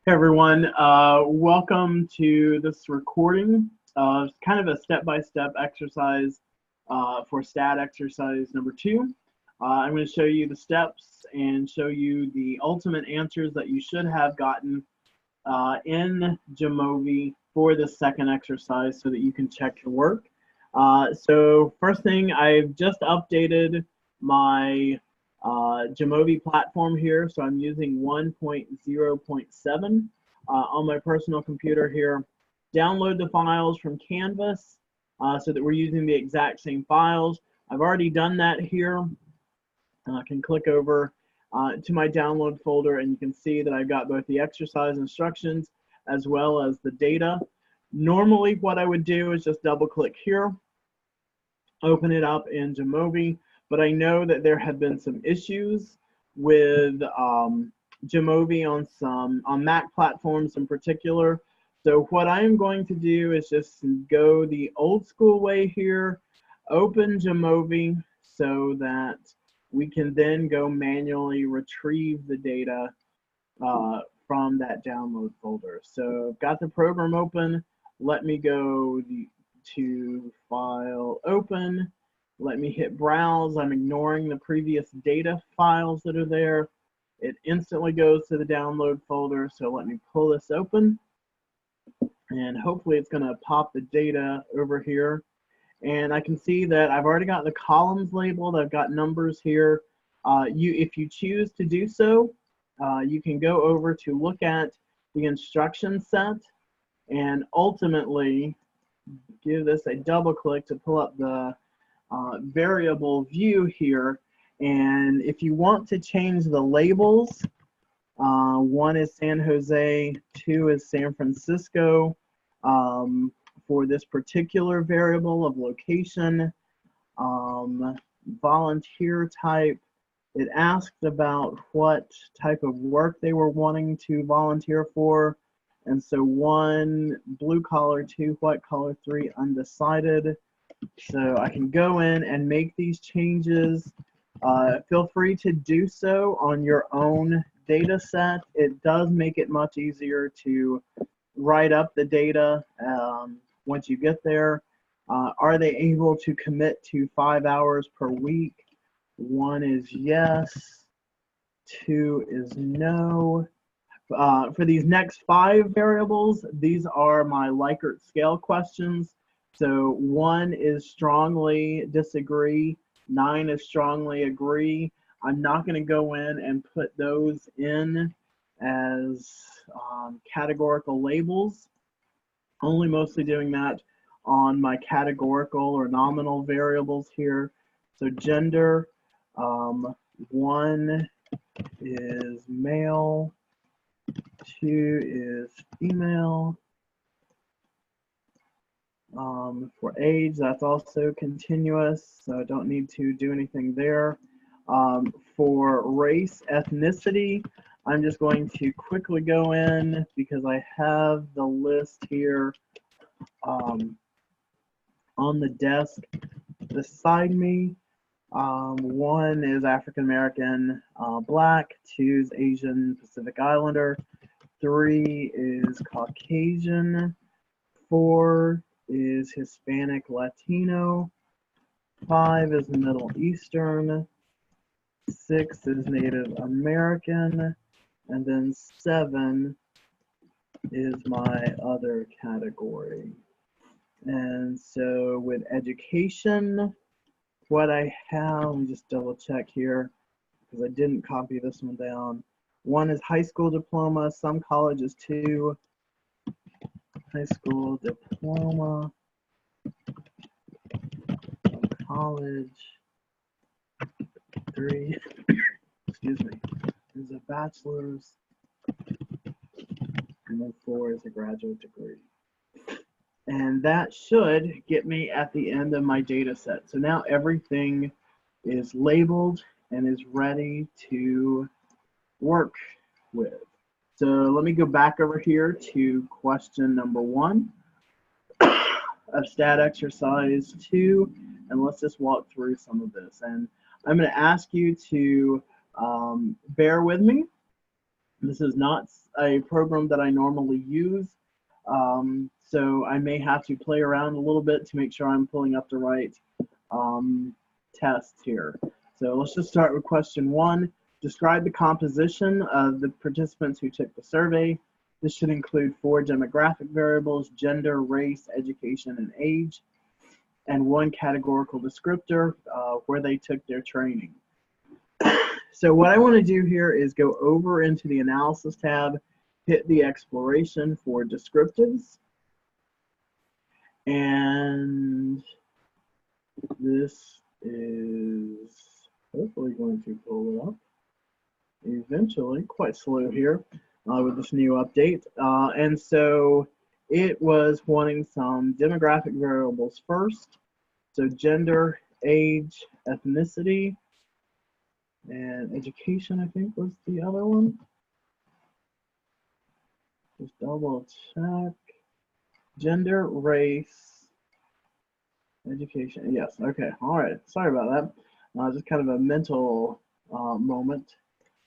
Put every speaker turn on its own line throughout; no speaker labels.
Hey everyone, welcome to this recording. Kind of a step-by-step exercise for stat exercise number 2. I'm going to show you the steps and show you the ultimate answers that you should have gotten in Jamovi for the second exercise so that you can check your work. So first thing, I've just updated my Jamovi platform here, so I'm using 1.0.7 on my personal computer here. Download the files from Canvas so that we're using the exact same files. I've already done that here. I can click over to my download folder, and you can see that I've got both the exercise instructions as well as the data. Normally, what I would do is just double click here, open it up in Jamovi, but I know that there have been some issues with Jamovi on Mac platforms in particular. So what I'm going to do is just go the old school way here, open Jamovi so that we can then go manually retrieve the data from that download folder. So I've got the program open. Let me go to File, Open. Let me hit Browse. I'm ignoring the previous data files that are there. It instantly goes to the download folder. So let me pull this open. And hopefully it's going to pop the data over here. And I can see that I've already got the columns labeled. I've got numbers here. If you choose to do so, you can go over to look at the instruction set and ultimately give this a double click to pull up the variable view here. And if you want to change the labels, 1 is San Jose, 2 is San Francisco, for this particular variable of location, volunteer type. It asked about what type of work they were wanting to volunteer for. And so 1, blue collar, 2, white collar, 3, undecided. So I can go in and make these changes. Feel free to do so on your own data set. It does make it much easier to write up the data once you get there. Are they able to commit to 5 hours per week? 1 is yes, 2 is no. For these next 5 variables, these are my Likert scale questions. So 1 is strongly disagree, 9 is strongly agree. I'm not going to go in and put those in as categorical labels, only mostly doing that on my categorical or nominal variables here. So gender, 1 is male, 2 is female. For age, that's also continuous, so I don't need to do anything there. For race, ethnicity, I'm just going to quickly go in because I have the list here on the desk beside me. 1 is African American, black, 2 is Asian Pacific Islander, 3 is Caucasian, 4 is Hispanic Latino, 5 is Middle Eastern, 6 is Native American, and then 7 is my other category. And so with education, what I have, let me just double check here because I didn't copy this one down. 1 is high school diploma, some colleges 2. High school diploma, college 3. Excuse me. There's a bachelor's, and then 4 is a graduate degree. And that should get me at the end of my data set. So now everything is labeled and is ready to work with. So let me go back over here to question number 1 of stat exercise 2, and let's just walk through some of this. And I'm going to ask you to bear with me This is not a program that I normally use, so I may have to play around a little bit to make sure I'm pulling up the right tests here. So let's just start with question 1. Describe the composition of the participants who took the survey. This should include 4 demographic variables: gender, race, education, and age, and 1 categorical descriptor where they took their training. So what I want to do here is go over into the analysis tab, hit the exploration for descriptives, and this is hopefully going to pull it up eventually. Quite slow here with this new update. And so it was wanting some demographic variables first. So gender, age, ethnicity, and education, I think, was the other one. Just double check. Gender, race, education. Yes, okay, all right. Sorry about that. Just kind of a mental moment.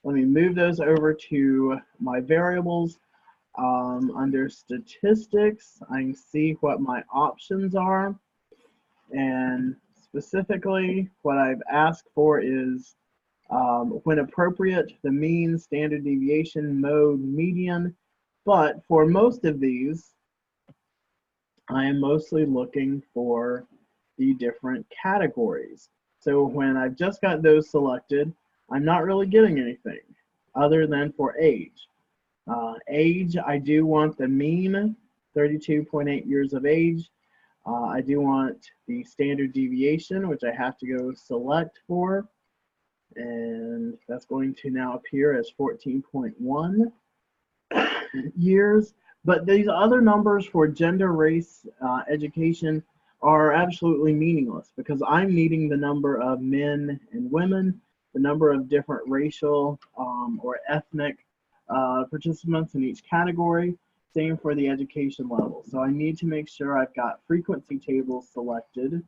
Let me move those over to my variables. Under statistics, I can see what my options are. And specifically, what I've asked for is, when appropriate, the mean, standard deviation, mode, median. But for most of these, I am mostly looking for the different categories. So when I've just got those selected, I'm not really getting anything other than for age. Age, I do want the mean, 32.8 years of age. I do want the standard deviation, which I have to go select for. And that's going to now appear as 14.1 years. But these other numbers for gender, race, education are absolutely meaningless because I'm needing the number of men and women, the number of different racial or ethnic participants in each category. Same for the education level. So I need to make sure I've got frequency tables selected.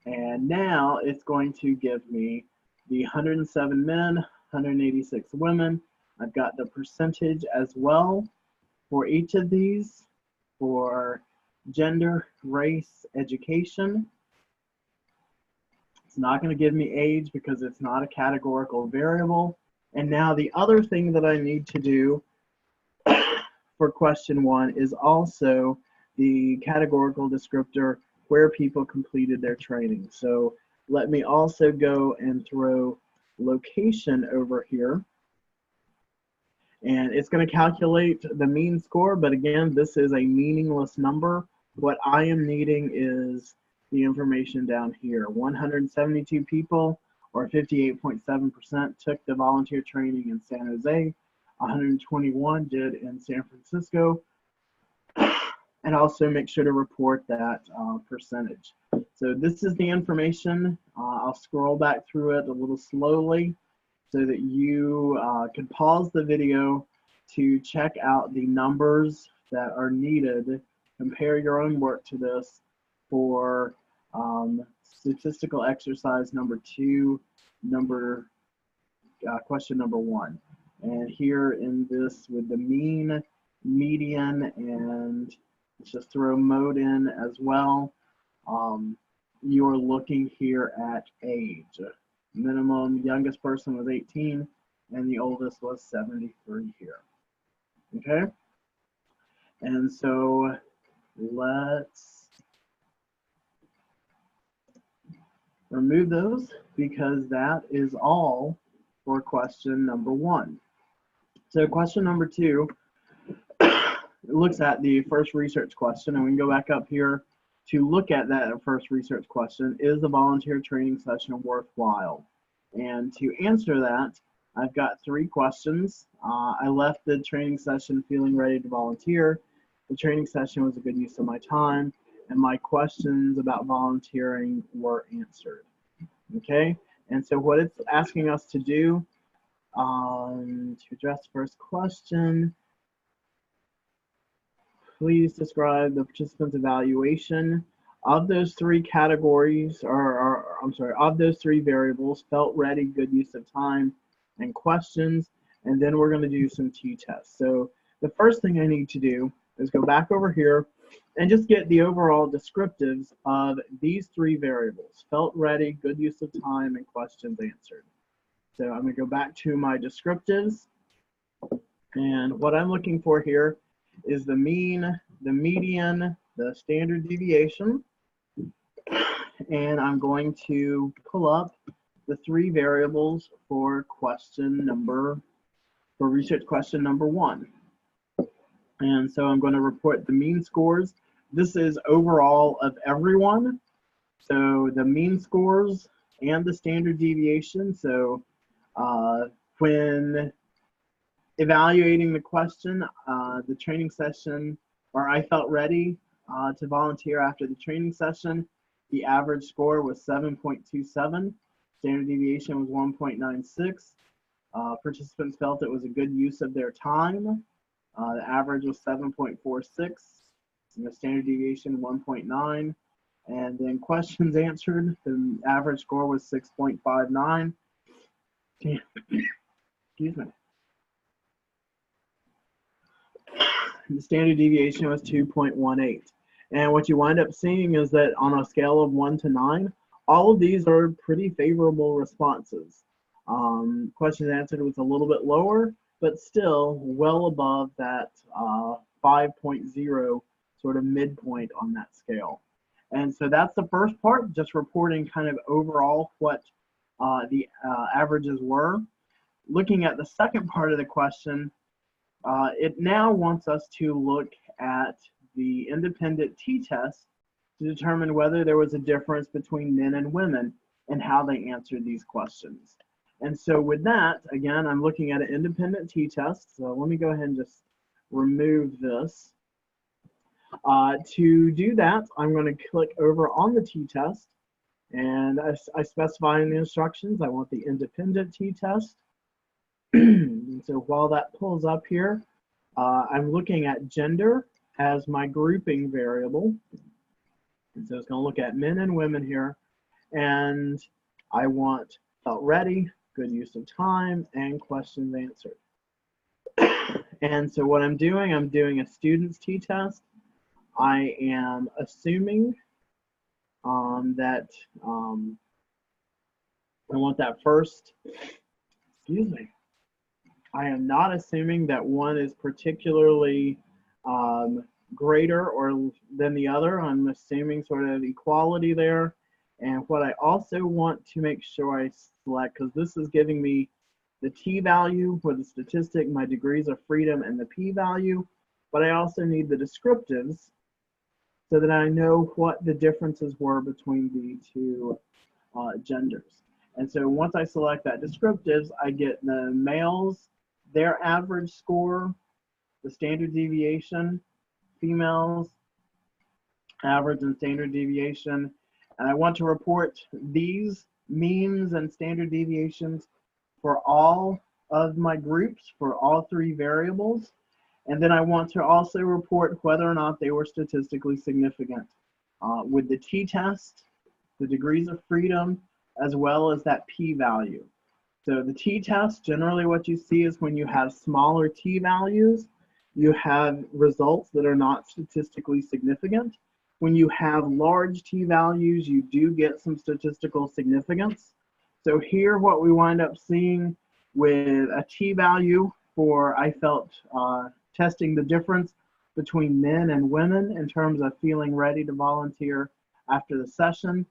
And now it's going to give me the 107 men, 186 women. I've got the percentage as well for each of these for gender, race, education. It's not going to give me age because it's not a categorical variable. And now the other thing that I need to do for question 1 is also the categorical descriptor where people completed their training. So let me also go and throw location over here. And it's going to calculate the mean score, but again, this is a meaningless number. What I am needing is the information down here. 172 people, or 58.7%, took the volunteer training in San Jose. 121 did in San Francisco. And also make sure to report that percentage. So this is the information. I'll scroll back through it a little slowly so that you can pause the video to check out the numbers that are needed. Compare your own work to this for statistical exercise number 2, question number 1. And here in this with the mean, median, and let's just throw mode in as well. You're looking here at age. Minimum, youngest person was 18, and the oldest was 73 here. Okay? And so let's remove those because that is all for question number 1. So question number 2 looks at the first research question, and we can go back up here to look at that first research question. Is the volunteer training session worthwhile? And to answer that, I've got 3 questions. I left the training session feeling ready to volunteer. The training session was a good use of my time, and my questions about volunteering were answered. Okay, and so what it's asking us to do to address the first question, please describe the participant's evaluation of those 3 categories, of those 3 variables: felt ready, good use of time, and questions. and then we're going to do some t-tests. So the first thing I need to do is go back over here and just get the overall descriptives of these three variables: felt ready, good use of time, and questions answered. So I'm going to go back to my descriptives, and what I'm looking for here is the mean, the median, the standard deviation, and I'm going to pull up the three variables for research question number 1. And so I'm going to report the mean scores. This is overall of everyone. So the mean scores and the standard deviation. So when evaluating the question, the training session, or I felt ready to volunteer after the training session, the average score was 7.27. Standard deviation was 1.96. Participants felt it was a good use of their time. The average was 7.46, and the standard deviation 1.9. And then questions answered, the average score was 6.59. Excuse me. The standard deviation was 2.18. And what you wind up seeing is that on a scale of 1 to 9, all of these are pretty favorable responses. Questions answered was a little bit lower, but still well above that 5.0 sort of midpoint on that scale. And so that's the first part, just reporting kind of overall what the averages were. Looking at the second part of the question, it now wants us to look at the independent t-test to determine whether there was a difference between men and women and how they answered these questions. And so with that, again, I'm looking at an independent t-test. So let me go ahead and just remove this. To do that, I'm going to click over on the t-test, and I specify in the instructions I want the independent t-test. And so while that pulls up here, I'm looking at gender as my grouping variable. And so it's going to look at men and women here, and I want felt ready, good use of time, and questions answered. And so what I'm doing a student's t-test. I am assuming that I want that first, excuse me. I am not assuming that one is particularly greater or than the other. I'm assuming sort of equality there. And what I also want to make sure I select, because this is giving me the t-value for the statistic, my degrees of freedom, and the p-value, but I also need the descriptives so that I know what the differences were between the two genders. And so once I select that descriptives, I get the males, their average score, the standard deviation, females, average and standard deviation, and I want to report these means and standard deviations for all of my groups, for all three variables. And then I want to also report whether or not they were statistically significant with the t-test, the degrees of freedom, as well as that p-value. So the t-test, generally what you see is when you have smaller t-values, you have results that are not statistically significant. When you have large t-values, you do get some statistical significance. So here what we wind up seeing with a t-value for I felt testing the difference between men and women in terms of feeling ready to volunteer after the session.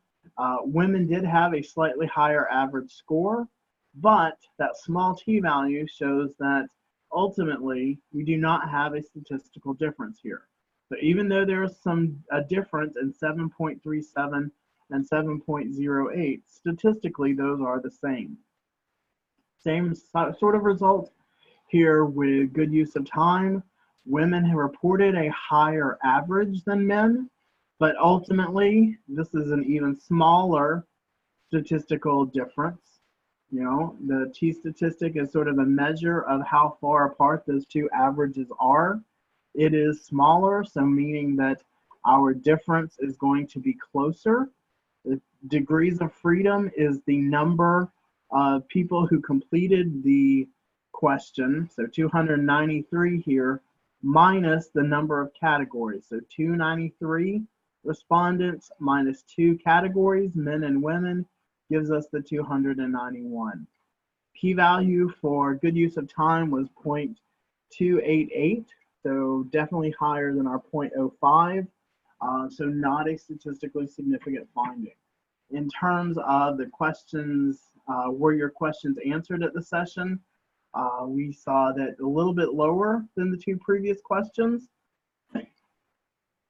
Women did have a slightly higher average score, but that small t-value shows that ultimately we do not have a statistical difference here. So even though there is a difference in 7.37 and 7.08, statistically those are the same. Same sort of result here with good use of time. Women have reported a higher average than men, but ultimately this is an even smaller statistical difference. You know, the t-statistic is sort of a measure of how far apart those two averages are. It is smaller, so meaning that our difference is going to be closer. The degrees of freedom is the number of people who completed the question, so 293 here, minus the number of categories. So 293 respondents minus 2 categories, men and women, gives us the 291. P-value for good use of time was 0.288, so definitely higher than our 0.05, so not a statistically significant finding. In terms of the questions, were your questions answered at the session? We saw that a little bit lower than the 2 previous questions.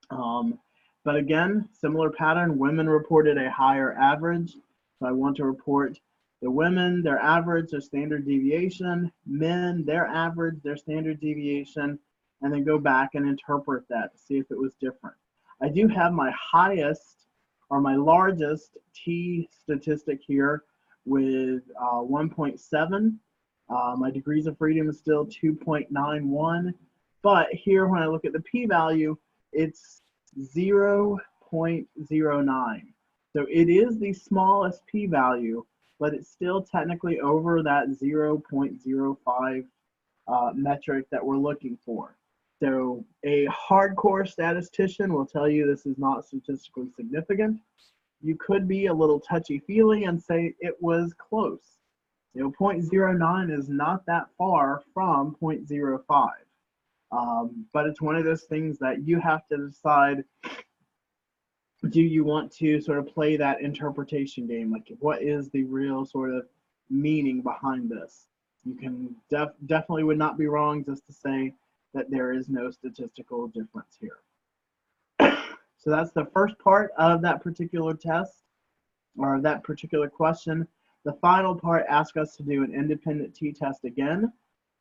But again, similar pattern, women reported a higher average. So I want to report the women, their average, their standard deviation, men, their average, their standard deviation, and then go back and interpret that to see if it was different. I do have my highest or my largest T statistic here with 1.7. My degrees of freedom is still 2.91, but here when I look at the p-value, it's 0.09. So it is the smallest p-value, but it's still technically over that 0.05 metric that we're looking for. So a hardcore statistician will tell you this is not statistically significant. You could be a little touchy-feely and say it was close. 0.09 is not that far from 0.05. But it's one of those things that you have to decide, do you want to sort of play that interpretation game? Like, what is the real sort of meaning behind this? You can definitely would not be wrong just to say that there is no statistical difference here. So that's the first part of that particular test, or that particular question. The final part asks us to do an independent t-test again,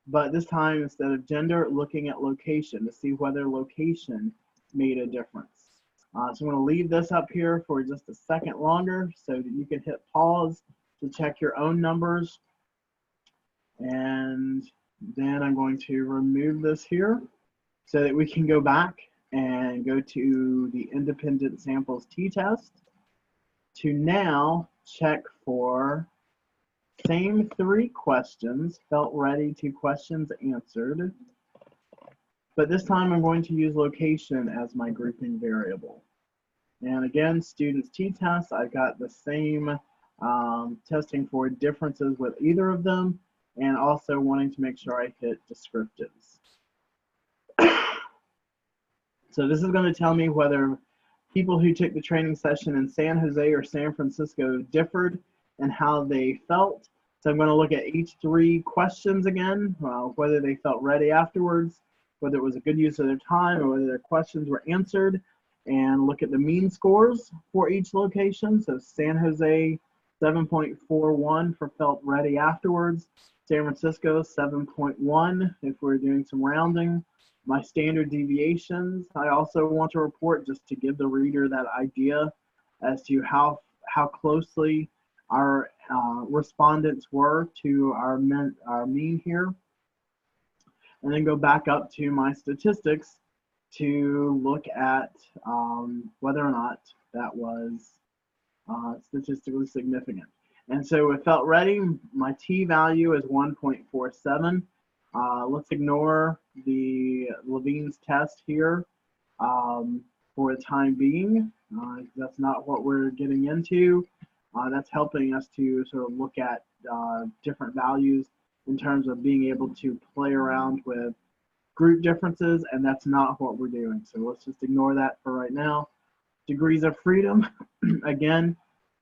but this time instead of gender, looking at location to see whether location made a difference. So I'm going to leave this up here for just a second longer so that you can hit pause to check your own numbers. And then I'm going to remove this here so that we can go back and go to the independent samples t-test to now check for same 3 questions, felt ready to questions answered. But this time I'm going to use location as my grouping variable. And again, students t-test, I've got the same testing for differences with either of them, and also wanting to make sure I hit descriptives. So this is going to tell me whether people who took the training session in San Jose or San Francisco differed and how they felt. So I'm going to look at each 3 questions again, whether they felt ready afterwards, whether it was a good use of their time, or whether their questions were answered, and look at the mean scores for each location. So San Jose, 7.41 for felt ready afterwards. San Francisco, 7.1 if we're doing some rounding. My standard deviations, I also want to report just to give the reader that idea as to how closely our respondents were to our mean here. And then go back up to my statistics to look at whether or not that was statistically significant. And so with felt ready, my t-value is 1.47. Let's ignore the Levine's test here for the time being. That's not what we're getting into. That's helping us to sort of look at different values in terms of being able to play around with group differences, and that's not what we're doing. So let's just ignore that for right now. Degrees of freedom, again,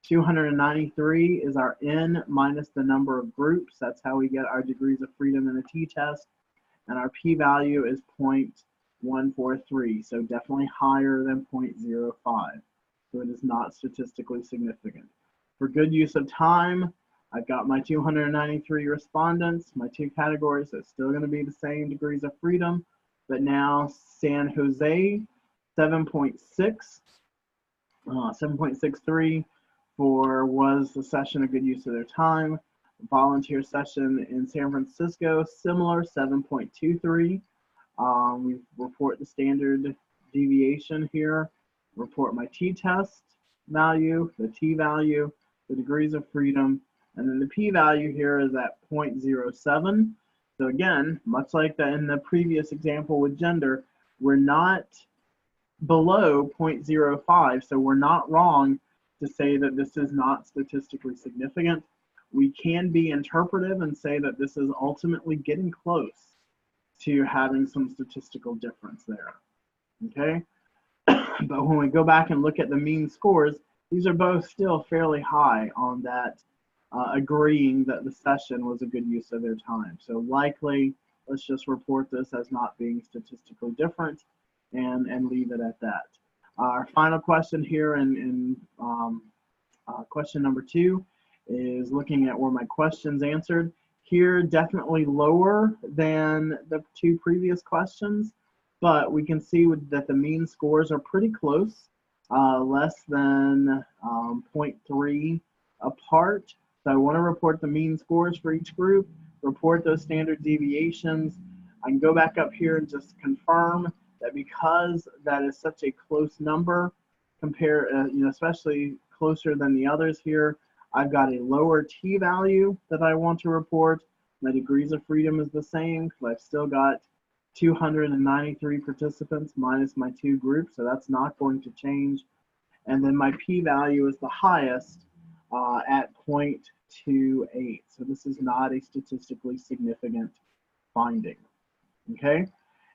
293 is our N minus the number of groups. That's how we get our degrees of freedom in a t-test. And our p-value is 0.143, so definitely higher than 0.05. So it is not statistically significant. For good use of time, I've got my 293 respondents, my 2 categories, so it's still going to be the same degrees of freedom, but now San Jose, 7.6, 7.63 for was the session a good use of their time. Volunteer session in San Francisco, similar, 7.23. We report the standard deviation here, report my t-test value, the t-value, the degrees of freedom, and then the p-value here is at 0.07. So again, much like in the previous example with gender, we're not below 0.05, so we're not wrong to say that this is not statistically significant. We can be interpretive and say that this is ultimately getting close to having some statistical difference there, okay? But when we go back and look at the mean scores, these are both still fairly high on that, agreeing that the session was a good use of their time. So likely, let's just report this as not being statistically different and leave it at that. Our final question here in question number 2 is looking at where my questions answered. Here, definitely lower than the 2 previous questions, but we can see that the mean scores are pretty close, less than 0.3 apart. So I want to report the mean scores for each group, report those standard deviations. I can go back up here and just confirm that because that is such a close number, especially closer than the others here, I've got a lower t-value that I want to report. My degrees of freedom is the same because I've still got 293 participants minus my 2 groups, so that's not going to change. And then my p-value is the highest at 0.28. So this is not a statistically significant finding, okay?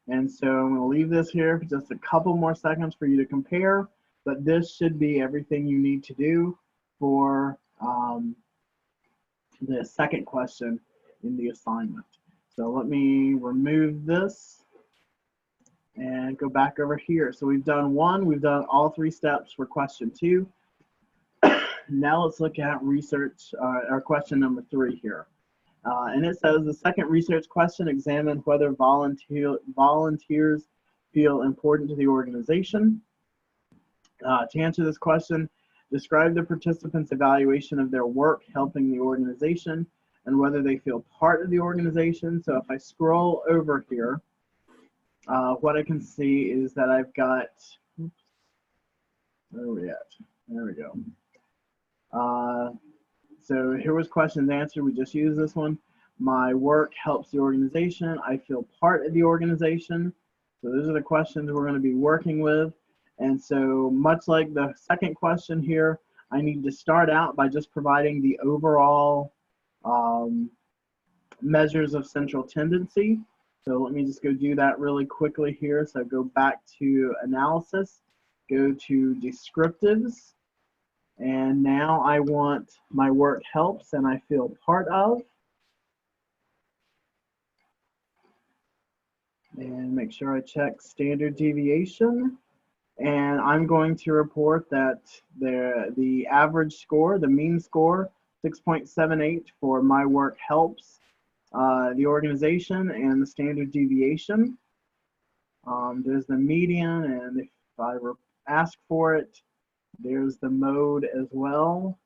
And so I'm going to leave this here for just a couple more seconds for you to compare, but this should be everything you need to do for the second question in the assignment. So let me remove this and go back over here. So we've done 1, we've done all 3 steps for question 2. Now let's look at research, or question number 3 here. And it says the second research question examined whether volunteers feel important to the organization. To answer this question, describe the participants' evaluation of their work helping the organization and whether they feel part of the organization. So if I scroll over here, what I can see is that I've got, oops, where are we at? There we go. So here was questions answered. We just used this one. My work helps the organization. I feel part of the organization. So those are the questions we're going to be working with. And so much like the second question here, I need to start out by just providing the overall measures of central tendency. So let me just go do that really quickly here. So go back to analysis, go to descriptives, and now I want my work helps and I feel part of. And make sure I check standard deviation. And I'm going to report that the average score, the mean score, 6.78 for my work helps the organization, and the standard deviation. There's the median, and if I ask for it, there's the mode as well.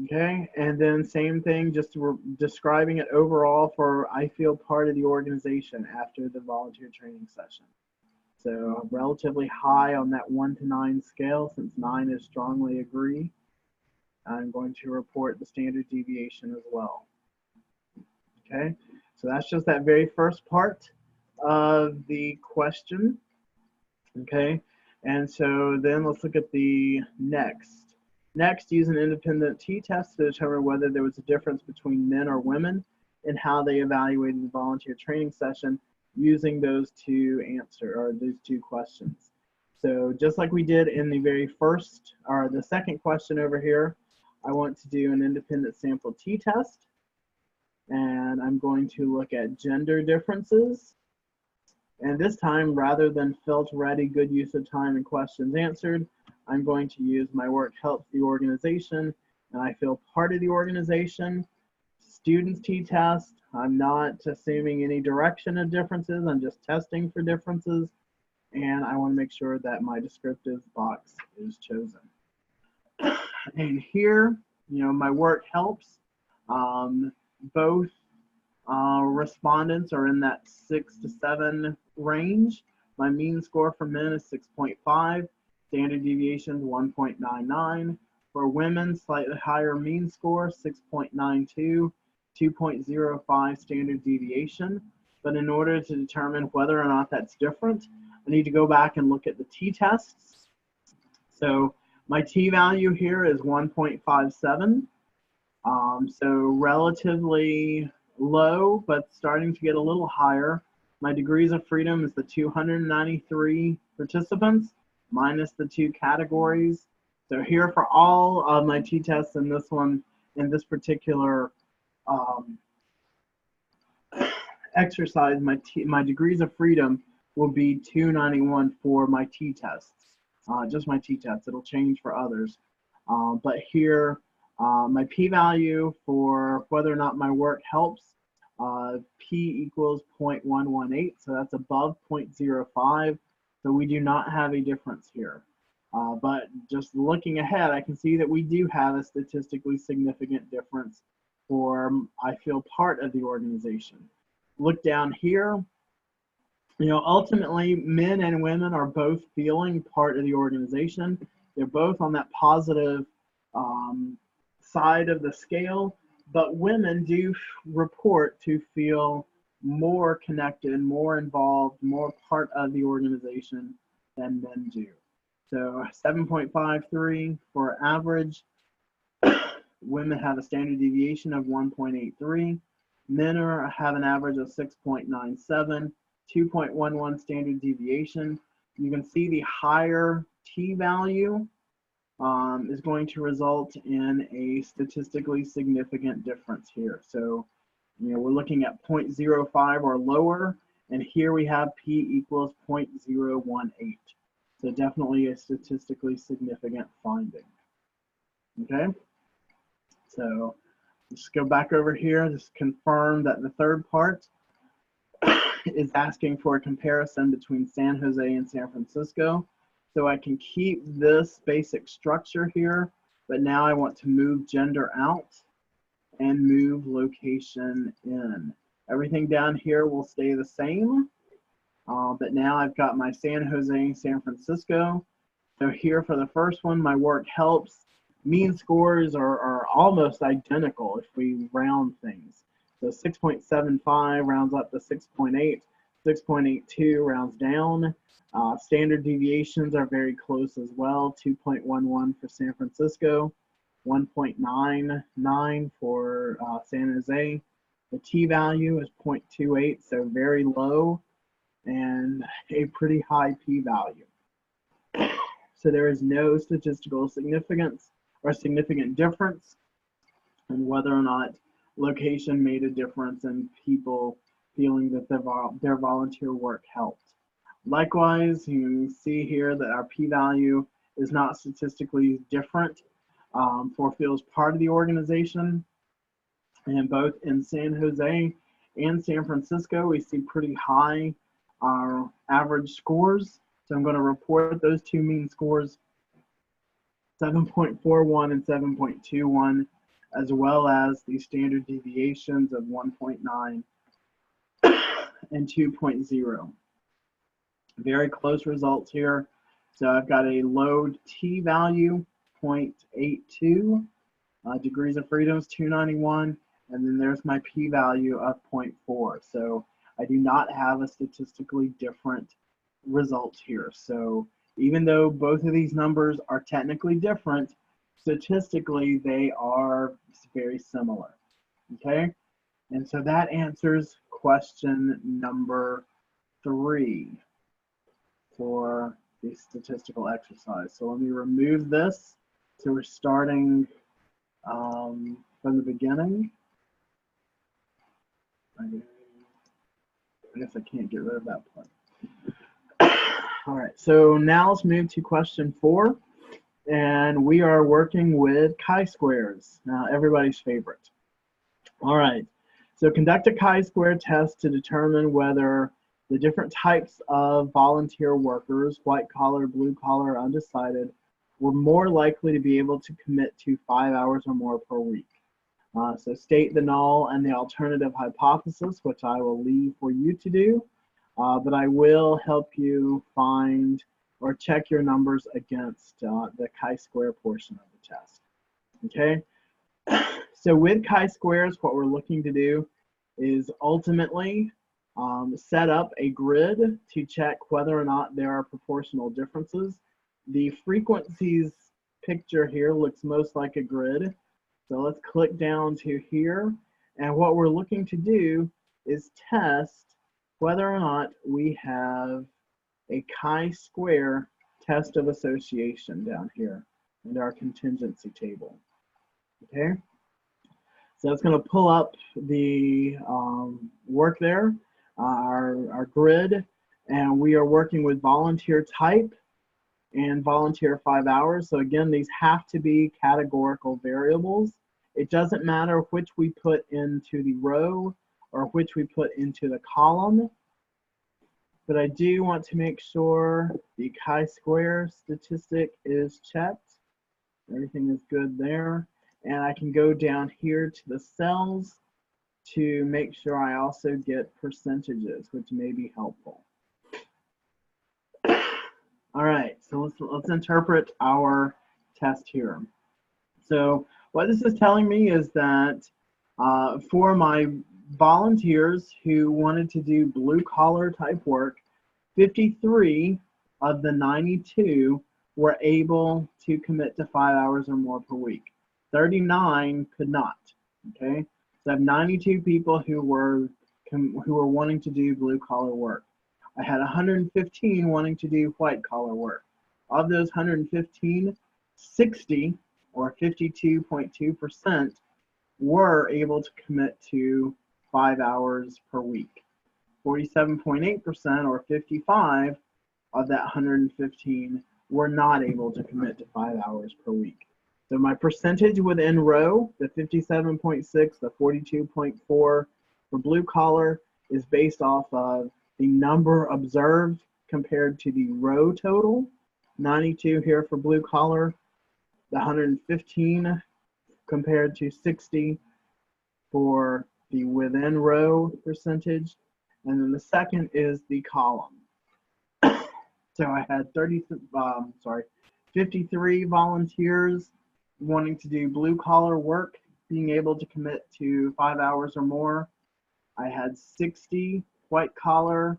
Okay, and then same thing, just describing it overall for I feel part of the organization after the volunteer training session. So relatively high on that 1 to 9 scale, since 9 is strongly agree. I'm going to report the standard deviation as well. Okay, so that's just that very first part of the question. Okay, and so then let's look at the next. Next, use an independent t-test to determine whether there was a difference between men or women in how they evaluated the volunteer training session using those 2 questions. So just like we did in the very first, or the second question over here, I want to do an independent sample t-test. And I'm going to look at gender differences. And this time, rather than felt ready, good use of time, and questions answered, I'm going to use my work helps the organization, and I feel part of the organization. Students t-test, I'm not assuming any direction of differences, I'm just testing for differences. And I want to make sure that my descriptive box is chosen. And here, my work helps. Both respondents are in that 6 to 7 range. My mean score for men is 6.5, standard deviation 1.99. For women, slightly higher mean score, 6.92, 2.05 standard deviation. But in order to determine whether or not that's different, I need to go back and look at the t-tests. So my t-value here is 1.57. So relatively low, but starting to get a little higher. My degrees of freedom is the 293 participants minus the 2 categories. So here for all of my t-tests in this one, in this particular exercise, my degrees of freedom will be 291 for my t-tests, just my t-tests. It'll change for others. But here, my p-value for whether or not my work helps, p equals 0.118, so that's above 0.05. So we do not have a difference here. But just looking ahead, I can see that we do have a statistically significant difference for, I feel, part of the organization. Look down here. You know, ultimately, men and women are both feeling part of the organization. They're both on that positive side of the scale, but women do report to feel more connected, more involved, more part of the organization than men do. So 7.53 for average. Women have a standard deviation of 1.83. Men have an average of 6.97, 2.11 standard deviation. You can see the higher t-value is going to result in a statistically significant difference here. So, you know, we're looking at 0.05 or lower, and here we have p equals 0.018. So definitely a statistically significant finding. Okay, so just go back over here, just confirm that the third part is asking for a comparison between San Jose and San Francisco. So I can keep this basic structure here, but now I want to move gender out and move location in. Everything down here will stay the same, but now I've got my San Jose and San Francisco. So here for the first one, my work helps. Mean scores are almost identical if we round things. So 6.75 rounds up to 6.8, 6.82 rounds down. Standard deviations are very close as well, 2.11 for San Francisco, 1.99 for San Jose. The t-value is 0.28, so very low, and a pretty high p-value. So there is no statistical significance or significant difference in whether or not location made a difference in people feeling that their volunteer work helped. Likewise, you see here that our p-value is not statistically different for feels part of the organization. And both in San Jose and San Francisco, we see pretty high average scores. So I'm going to report those two mean scores, 7.41 and 7.21, as well as the standard deviations of 1.9 and 2.0. Very close results here. So I've got a low t-value, 0.82, degrees of freedom is 291, and then there's my p-value of 0.4. So I do not have a statistically different result here. So even though both of these numbers are technically different, statistically they are very similar. Okay, and so that answers question number 3 for the statistical exercise. So let me remove this. So we're starting from the beginning. I guess I can't get rid of that part. All right, so now let's move to question 4. And we are working with chi-squares, everybody's favorite. All right, so conduct a chi-square test to determine whether the different types of volunteer workers, white collar, blue collar, undecided, were more likely to be able to commit to 5 hours or more per week. So state the null and the alternative hypothesis, which I will leave for you to do, but I will help you find or check your numbers against the chi-square portion of the test. Okay, So with chi-squares, what we're looking to do is ultimately set up a grid to check whether or not there are proportional differences. The frequencies picture here looks most like a grid. So let's click down to here. And what we're looking to do is test whether or not we have a chi-square test of association down here in our contingency table. Okay, so it's going to pull up the work there, our grid, and we are working with volunteer type and volunteer 5 hours. So again, these have to be categorical variables. It doesn't matter which we put into the row or which we put into the column, but I do want to make sure the chi-square statistic is checked. Everything is good there. And I can go down here to the cells to make sure I also get percentages, which may be helpful. All right, so let's interpret our test here. So what this is telling me is that for my volunteers who wanted to do blue collar type work, 53 of the 92 were able to commit to 5 hours or more per week. 39 could not. Okay, so I have 92 people who were wanting to do blue collar work. I had 115 wanting to do white collar work. Of those 115, 60 or 52.2% were able to commit to 5 hours per week. 47.8% or 55 of that 115 were not able to commit to 5 hours per week. So my percentage within row, the 57.6, the 42.4 for blue collar, is based off of the number observed compared to the row total. 92 here for blue collar, the 115 compared to 60 for the within row percentage. And then the second is the column. So I had 53 volunteers wanting to do blue collar work, being able to commit to 5 hours or more. I had 60 white collar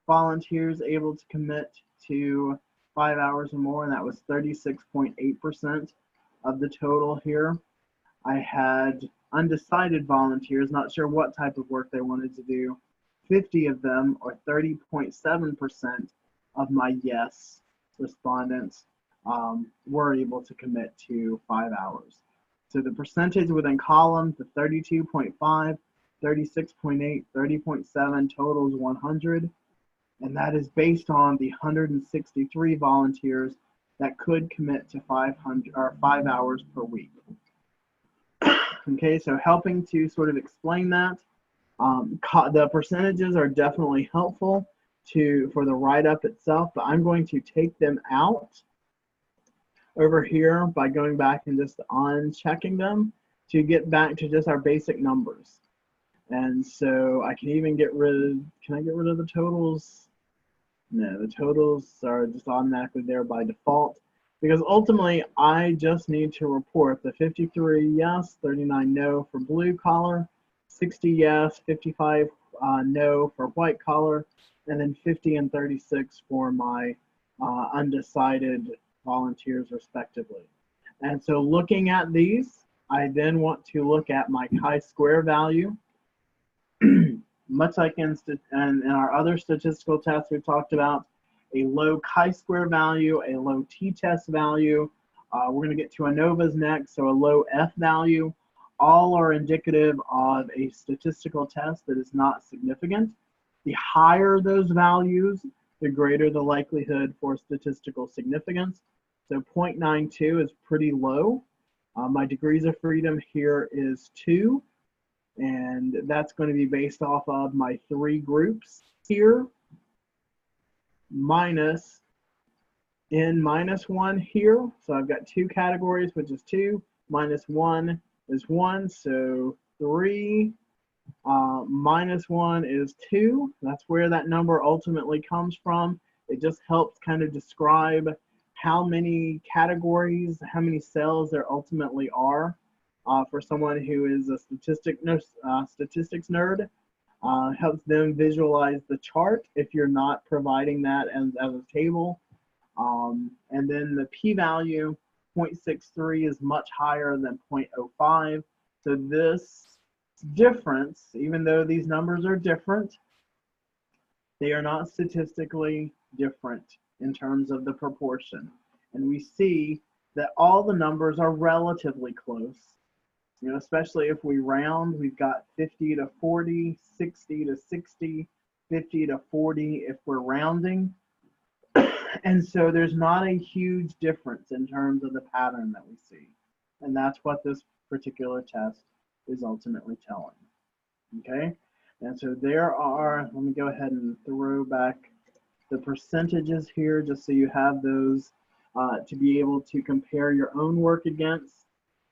volunteers able to commit to 5 hours or more, and that was 36.8% of the total here. I had undecided volunteers, not sure what type of work they wanted to do. 50 of them, or 30.7% of my yes respondents, were able to commit to 5 hours. So the percentage within column, the 32.5, 36.8, 30.7 totals 100, and that is based on the 163 volunteers that could commit to 5 hours per week. Okay, so helping to sort of explain that, the percentages are definitely helpful for the write-up itself, but I'm going to take them out over here by going back and just unchecking them to get back to just our basic numbers. And so I can even get rid of, can I get rid of the totals? No, the totals are just automatically there by default, because ultimately I just need to report the 53 yes, 39 no for blue collar, 60 yes, 55 no for white collar, and then 50 and 36 for my undecided volunteers respectively. And so looking at these, I then want to look at my chi-square value. Much like in our other statistical tests we've talked about, a low chi-square value, a low t-test value. We're going to get to ANOVAs next, so a low F value. All are indicative of a statistical test that is not significant. The higher those values, the greater the likelihood for statistical significance. So 0.92 is pretty low. My degrees of freedom here is 2, and that's going to be based off of my 3 groups here, minus n minus 1 here. So I've got 2 categories, which is 2, minus 1 is 1, so 3 minus 1 is 2. That's where that number ultimately comes from. It just helps kind of describe how many categories, how many cells there ultimately are for someone who is a statistics nerd. Helps them visualize the chart if you're not providing that as a table. And then the p-value 0.63 is much higher than 0.05. So this difference, even though these numbers are different, they are not statistically different in terms of the proportion. And we see that all the numbers are relatively close. You know, especially if we round, we've got 50 to 40, 60 to 60, 50 to 40 if we're rounding. And so there's not a huge difference in terms of the pattern that we see. And that's what this particular test is ultimately telling. Okay? And so there are, let me go ahead and throw back the percentages here just so you have those to be able to compare your own work against,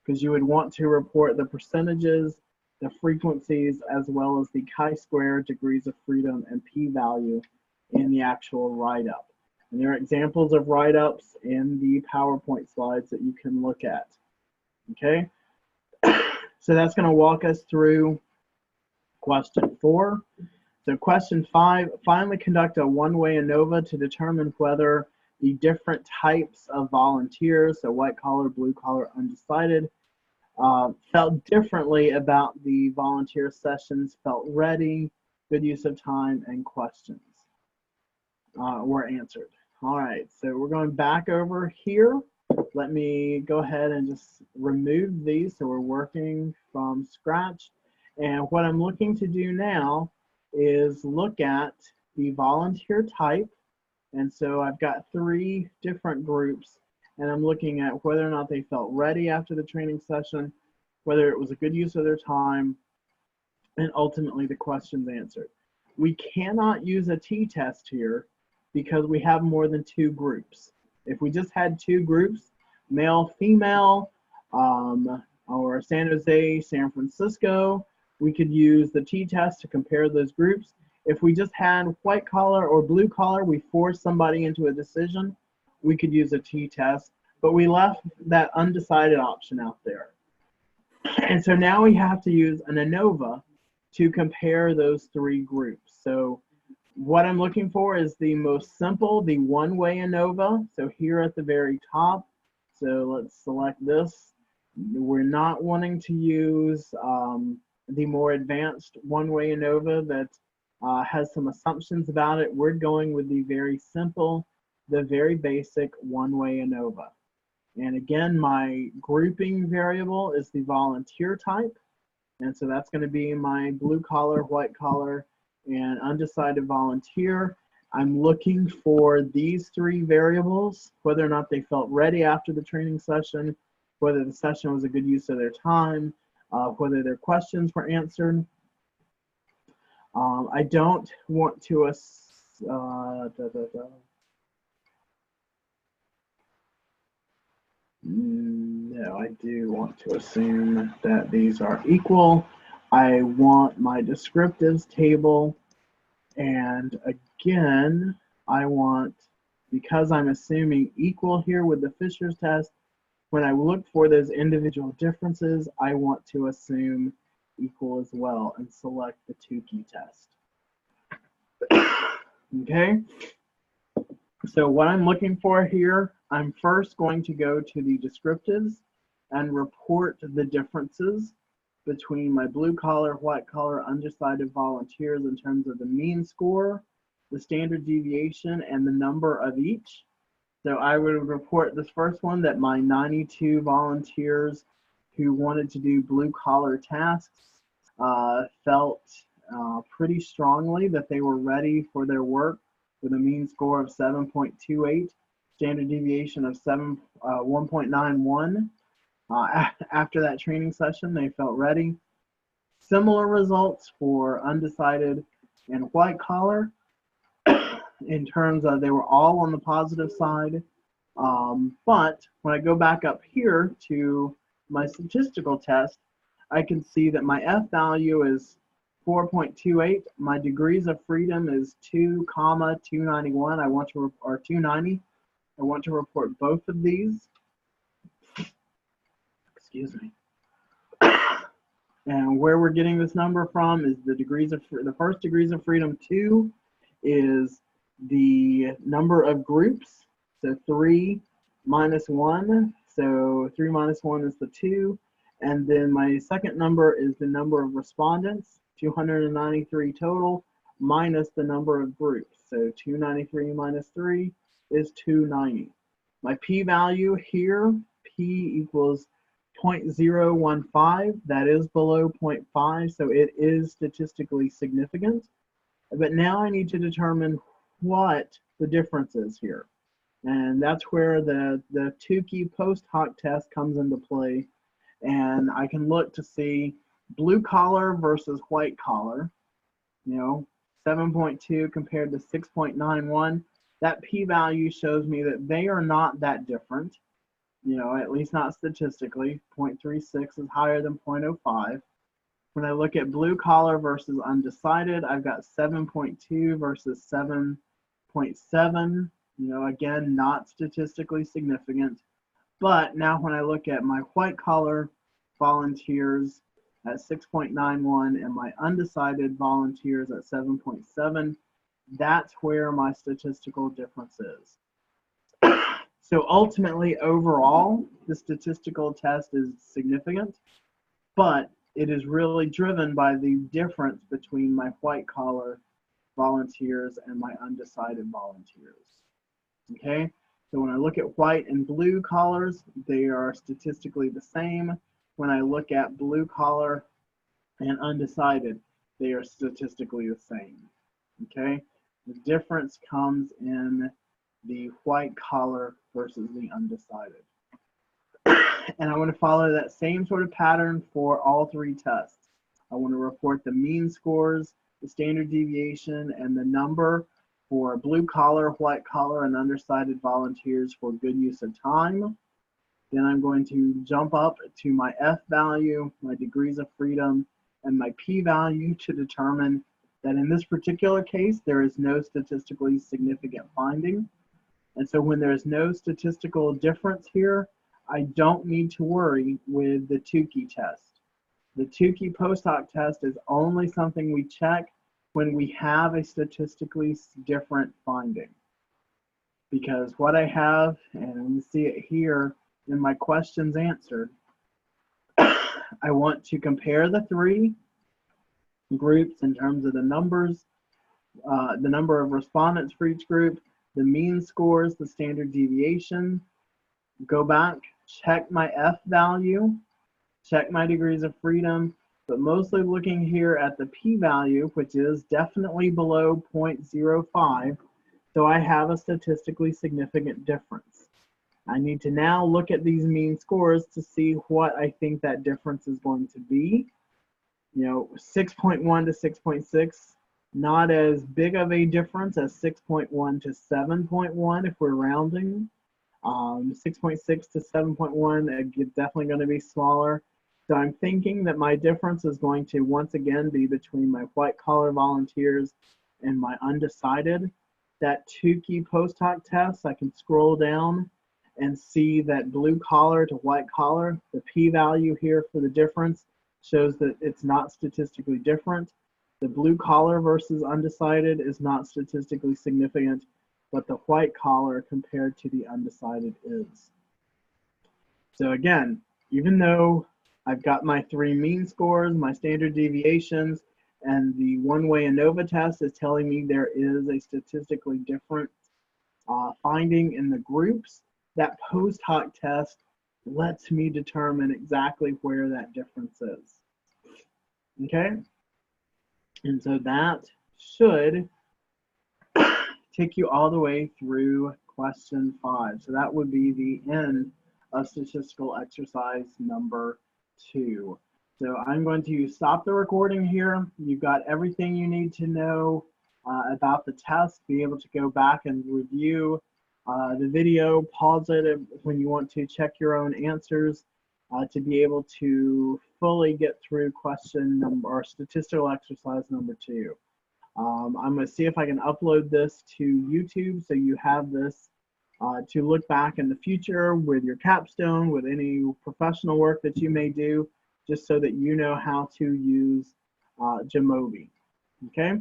because you would want to report the percentages, the frequencies, as well as the chi-square, degrees of freedom, and p-value in the actual write-up. And there are examples of write-ups in the PowerPoint slides that you can look at. Okay, so that's going to walk us through question 4. So question 5, finally conduct a one-way ANOVA to determine whether the different types of volunteers, so white collar, blue collar, undecided, felt differently about the volunteer sessions, felt ready, good use of time, and questions were answered. All right, so we're going back over here. Let me go ahead and just remove these so we're working from scratch. And what I'm looking to do now is look at the volunteer type. And so I've got 3 different groups, and I'm looking at whether or not they felt ready after the training session, whether it was a good use of their time, and ultimately the questions answered. We cannot use a t-test here because we have more than 2 groups. If we just had 2 groups, male, female, or San Jose, San Francisco, we could use the t-test to compare those groups. If we just had white collar or blue collar, we forced somebody into a decision, we could use a t-test, but we left that undecided option out there. And so now we have to use an ANOVA to compare those 3 groups. So what I'm looking for is the most simple, the one-way ANOVA. So here at the very top, so let's select this. We're not wanting to use the more advanced one-way ANOVA that has some assumptions about it. We're going with the very simple, the very basic one-way ANOVA. And again, my grouping variable is the volunteer type. And so that's going to be my blue collar, white collar, and undecided volunteer. I'm looking for these 3 variables, whether or not they felt ready after the training session, whether the session was a good use of their time, whether their questions were answered. I don't want to no, I do want to assume that these are equal. I want my descriptives table, and again, I want, because I'm assuming equal here with the Fisher's test, when I look for those individual differences, I want to assume equal as well and select the Tukey test. Okay, so what I'm looking for here, I'm first going to go to the descriptives and report the differences between my blue collar, white collar, undecided volunteers in terms of the mean score, the standard deviation, and the number of each. So I would report this first one that my 92 volunteers who wanted to do blue collar tasks felt pretty strongly that they were ready for their work with a mean score of 7.28, standard deviation of 1.91. After that training session, they felt ready. Similar results for undecided and white collar in terms of they were all on the positive side. But when I go back up here to my statistical test, I can see that my F value is 4.28. My degrees of freedom is 2,291. I want to or 290. I want to report both of these. Excuse me. And where we're getting this number from is the first degrees of freedom 2 is the number of groups. So 3 minus 1. So 3 minus 1 is the 2. And then my second number is the number of respondents, 293 total, minus the number of groups. So 293 minus 3 is 290. My p-value here, p equals 0.015. That is below 0.5, so it is statistically significant. But now I need to determine what the difference is here. And that's where the Tukey post hoc test comes into play. And I can look to see blue collar versus white collar, 7.2 compared to 6.91. That p-value shows me that they are not that different, at least not statistically. 0.36 is higher than 0.05. When I look at blue collar versus undecided, I've got 7.2 versus 7.7. Again, not statistically significant. But now when I look at my white collar volunteers at 6.91 and my undecided volunteers at 7.7, that's where my statistical difference is. So ultimately, overall, the statistical test is significant, but it is really driven by the difference between my white collar volunteers and my undecided volunteers. Okay, so when I look at white and blue collars, they are statistically the same. When I look at blue collar and undecided, they are statistically the same. Okay, the difference comes in the white collar versus the undecided. And I want to follow that same sort of pattern for all three tests. I want to report the mean scores, the standard deviation, and the number for blue collar, white collar, and undecided volunteers for good use of time. Then I'm going to jump up to my F value, my degrees of freedom, and my P value to determine that in this particular case, there is no statistically significant finding. And so when there is no statistical difference here, I don't need to worry with the Tukey test. The Tukey post hoc test is only something we check when we have a statistically different finding. Because what I have, and you see it here in my questions answered, I want to compare the three groups in terms of the numbers, the number of respondents for each group, the mean scores, the standard deviation, go back, check my F value, check my degrees of freedom, but mostly looking here at the P value, which is definitely below 0.05, so I have a statistically significant difference. I need to now look at these mean scores to see what I think that difference is going to be. 6.1 to 6.6, not as big of a difference as 6.1 to 7.1 if we're rounding. 6.6 to 7.1, definitely going to be smaller. So I'm thinking that my difference is going to once again be between my white collar volunteers and my undecided. That Tukey post hoc test, I can scroll down and see that blue collar to white collar, the p-value here for the difference shows that it's not statistically different. The blue collar versus undecided is not statistically significant, but the white collar compared to the undecided is. So again, even though I've got my three mean scores, my standard deviations, and the one-way ANOVA test is telling me there is a statistically different finding in the groups, that post hoc test lets me determine exactly where that difference is. Okay? And so that should take you all the way through question 5. So that would be the end of statistical exercise number 2. So I'm going to stop the recording here. You've got everything you need to know about the test, be able to go back and review the video, pause it when you want to check your own answers to be able to fully get through question number or statistical exercise number 2. I'm going to see if I can upload this to YouTube so you have this to look back in the future with your capstone, with any professional work that you may do. just so that you know how to use Jamovi. Okay,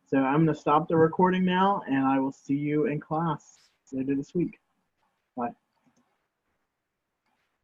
so I'm going to stop the recording now, and I will see you in class later this week. Bye.